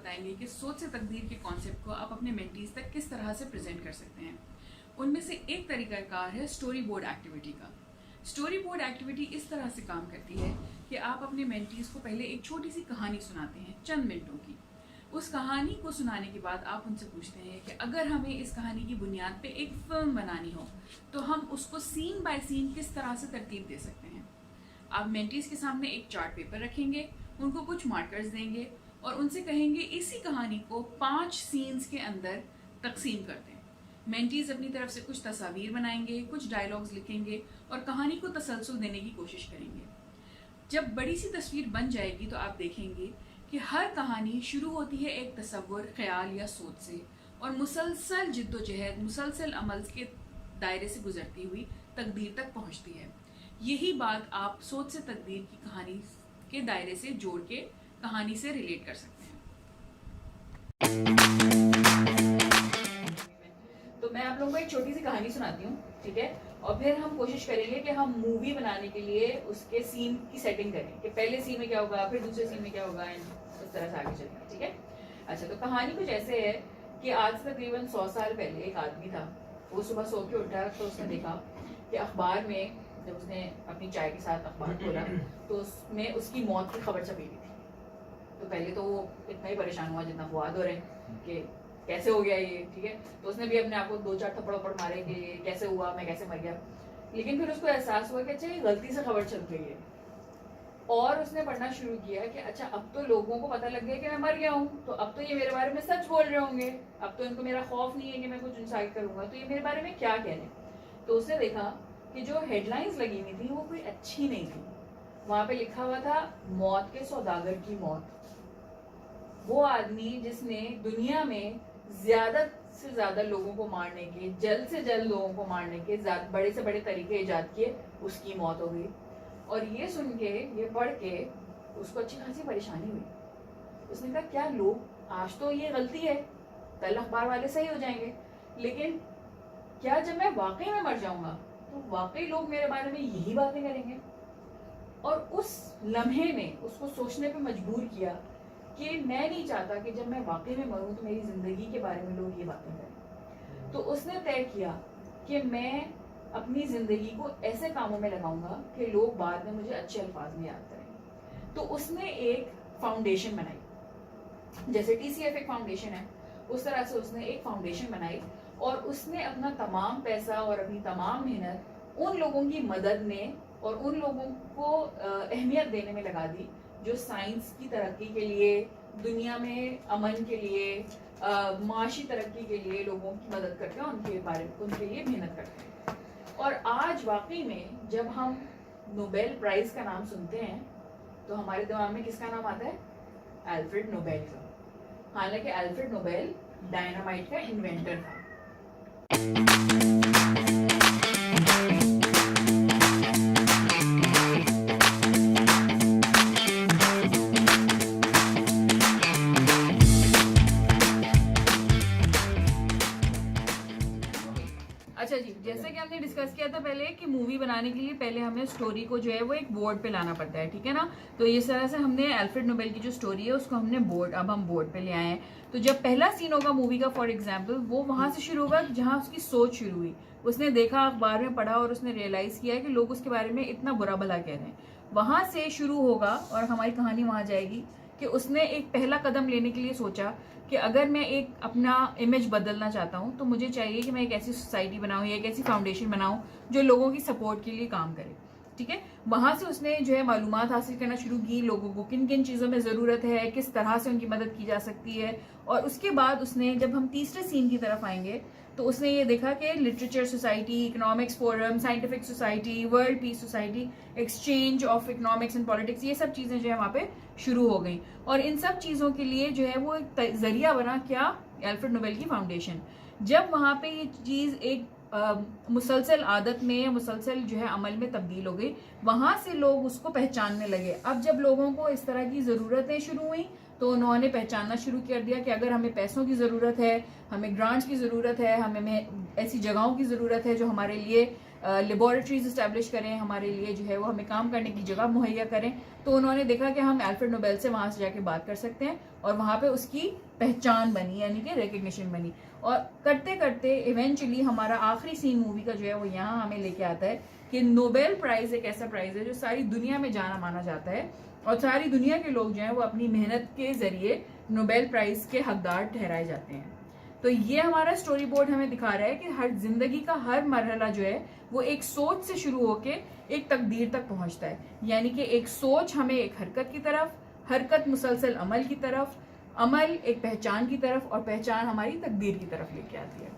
बताएंगे कि सोच से तकदीर के कॉन्सेप्ट को आप अपने मेंटीज तक किस तरह से प्रेजेंट कर सकते हैं। उनमें से एक तरीकाकार है स्टोरी बोर्ड एक्टिविटी का। स्टोरी बोर्ड एक्टिविटी इस तरह से काम करती है कि आप अपने मेंटीज को पहले एक छोटी सी कहानी सुनाते हैं, चंद मिनटों की। उस कहानी को सुनाने के बाद आप उनसे पूछते हैं कि अगर हमें इस कहानी की बुनियाद पे एक फिल्म बनानी हो तो हम उसको सीन बाय सीन किस तरह से तरतीब दे सकते हैं। आप मेंटीज के सामने एक चार्ट पेपर रखेंगे, उनको कुछ मार्कर्स देंगे और उनसे कहेंगे इसी कहानी को 5 सीन्स के अंदर तकसीम कर दें। मेंटीज अपनी तरफ से कुछ तस्वीर बनाएंगे, कुछ डायलॉग्स लिखेंगे और कहानी को तसलसल देने की कोशिश करेंगे। जब बड़ी सी तस्वीर बन जाएगी तो आप देखेंगे कि हर कहानी शुरू होती है एक तसव्वुर, ख्याल या सोच से और मुसलसल जिद्दोजहद, मुसलसल अमल के दायरे से गुजरती हुई तकदीर तक पहुंचती है। यही बात आप सोच से तकदीर की कहानी के दायरे से जोड़ के कहानी से रिलेट कर सकते हैं। तो मैं आप लोगों को एक छोटी सी कहानी सुनाती हूँ, ठीक है, और फिर हम कोशिश करेंगे कि हम मूवी बनाने के लिए उसके सीन की सेटिंग करें कि पहले सीन में क्या होगा, फिर दूसरे सीन में क्या होगा, एंड उस तरह से आगे चलना है, ठीक है। अच्छा, तो कहानी कुछ ऐसे है कि आज से तकरीबन 100 साल पहले एक आदमी था। वो सुबह सो के उठा तो उसने देखा कि अखबार में, जब उसने अपनी चाय के साथ अखबार खोला तो उसमें उसकी मौत की खबर छपी हुई थी। तो पहले तो वो इतना ही परेशान हुआ जितना फुआद हो रहे कि कैसे हो गया ये, ठीक है। तो उसने भी अपने आप को 2-4 थप्पड़ मारे कि कैसे हुआ, मैं कैसे मर गया। लेकिन फिर उसको एहसास हुआ कि अच्छा ये गलती से खबर छप गई है, और उसने पढ़ना शुरू किया कि अच्छा अब तो लोगों को पता लग गया कि मैं मर गया हूँ, तो अब तो ये मेरे बारे में सच बोल रहे होंगे, अब तो इनको मेरा खौफ नहीं है कि मैं कुछ इंसाइट करूंगा, तो ये मेरे बारे में क्या कह रहे हैं। तो उसने देखा कि जो हेडलाइंस लगी हुई थी वो कोई अच्छी नहीं थी। वहां पे लिखा हुआ था मौत के सौदागर की मौत। वो आदमी जिसने दुनिया में ज्यादा से ज्यादा लोगों को मारने के, जल्द से जल्द लोगों को मारने के बड़े से बड़े तरीके इजाद किए, उसकी मौत हो गई। और ये सुन के, ये पढ़ के उसको अच्छी खासी परेशानी हुई। उसने कहा क्या लोग, आज तो ये गलती है, कल अखबार वाले सही हो जाएंगे, लेकिन क्या जब मैं वाकई में मर जाऊंगा तो वाकई लोग मेरे बारे में यही बातें करेंगे। और उस लम्हे ने उसको सोचने पे मजबूर किया कि मैं नहीं चाहता कि जब मैं वाकई में मरूं तो मेरी जिंदगी के बारे में लोग ये बातें करें। तो उसने तय किया कि मैं अपनी जिंदगी को ऐसे कामों में लगाऊंगा कि लोग बाद में मुझे अच्छे अल्फाज में याद करें। तो उसने एक फाउंडेशन बनाई, जैसे TCF एक फाउंडेशन है, उस तरह से उसने एक फाउंडेशन बनाई और उसने अपना तमाम पैसा और अपनी तमाम मेहनत उन लोगों की मदद में और उन लोगों को अहमियत देने में लगा दी जो साइंस की तरक्की के लिए, दुनिया में अमन के लिए, माशी तरक्की के लिए लोगों की मदद करते हैं, उनके लिए मेहनत करते हैं। और आज वाकई में जब हम नोबेल प्राइज का नाम सुनते हैं तो हमारे दिमाग में किसका नाम आता है? अल्फ्रेड नोबेल का। हालांकि अल्फ्रेड नोबेल डायनामाइट का इन्वेंटर था। अच्छा जी, जैसे कि हमने डिस्कस किया था पहले कि मूवी बनाने के लिए पहले हमें स्टोरी को जो है वो एक बोर्ड पे लाना पड़ता है, ठीक है ना। तो इस तरह से हमने अल्फ्रेड नोबेल की जो स्टोरी है उसको हमने अब हम बोर्ड पे ले आए हैं। तो जब पहला सीन होगा मूवी का, फॉर एग्जाम्पल, वो वहां से शुरू होगा जहां उसकी सोच शुरू हुई। उसने देखा, अखबार में पढ़ा और उसने रियलाइज किया कि लोग उसके बारे में इतना बुरा भला कह रहे हैं। वहां से शुरू होगा और हमारी कहानी वहां जाएगी कि उसने एक पहला कदम लेने के लिए सोचा कि अगर मैं एक अपना इमेज बदलना चाहता हूं तो मुझे चाहिए कि मैं एक ऐसी सोसाइटी बनाऊं या एक ऐसी फाउंडेशन बनाऊं जो लोगों की सपोर्ट के लिए काम करे, ठीक है। वहां से उसने जो है मालूमात हासिल करना शुरू की, लोगों को किन किन चीज़ों में ज़रूरत है, किस तरह से उनकी मदद की जा सकती है। और उसके बाद उसने, जब हम तीसरे सीन की तरफ आएंगे, तो उसने ये देखा कि literature society, economics forum, scientific society, world peace society, exchange of economics and politics, ये सब चीज़ें जो है वहाँ पे शुरू हो गई। और इन सब चीज़ों के लिए जो है वो एक जरिया बना, क्या? अल्फ्रेड नोबेल की फाउंडेशन। जब वहाँ पे ये चीज़ एक मुसलसल आदत में, मुसलसल जो है अमल में तब्दील हो गई, वहां से लोग उसको पहचानने लगे। अब जब लोगों को इस तरह की ज़रूरतें शुरू हुई तो उन्होंने पहचानना शुरू कर दिया कि अगर हमें पैसों की ज़रूरत है, हमें ग्रांट्स की ज़रूरत है, हमें ऐसी जगहों की ज़रूरत है जो हमारे लिए लेबॉरेटरीज इस्टेब्लिश करें, हमारे लिए जो है वो हमें काम करने की जगह मुहैया करें। तो उन्होंने देखा कि हम अल्फ्रेड नोबेल से वहाँ से जाके बात कर सकते हैं और वहाँ पे उसकी पहचान बनी, यानी कि रिकग्निशन बनी। और करते करते इवेंचुअली हमारा आखिरी सीन मूवी का जो है वो यहाँ हमें लेके आता है कि नोबेल प्राइज एक ऐसा प्राइज है जो सारी दुनिया में जाना माना जाता है और सारी दुनिया के लोग जो हैं वो अपनी मेहनत के जरिए नोबेल प्राइज के हकदार ठहराए जाते हैं। तो ये हमारा स्टोरी बोर्ड हमें दिखा रहा है कि हर जिंदगी का हर मरहला जो है वो एक सोच से शुरू होके एक तकदीर तक पहुंचता है। यानी कि एक सोच हमें एक हरकत की तरफ, हरकत मुसलसल अमल की तरफ, अमल एक पहचान की तरफ और पहचान हमारी तकदीर की तरफ लेके आती है।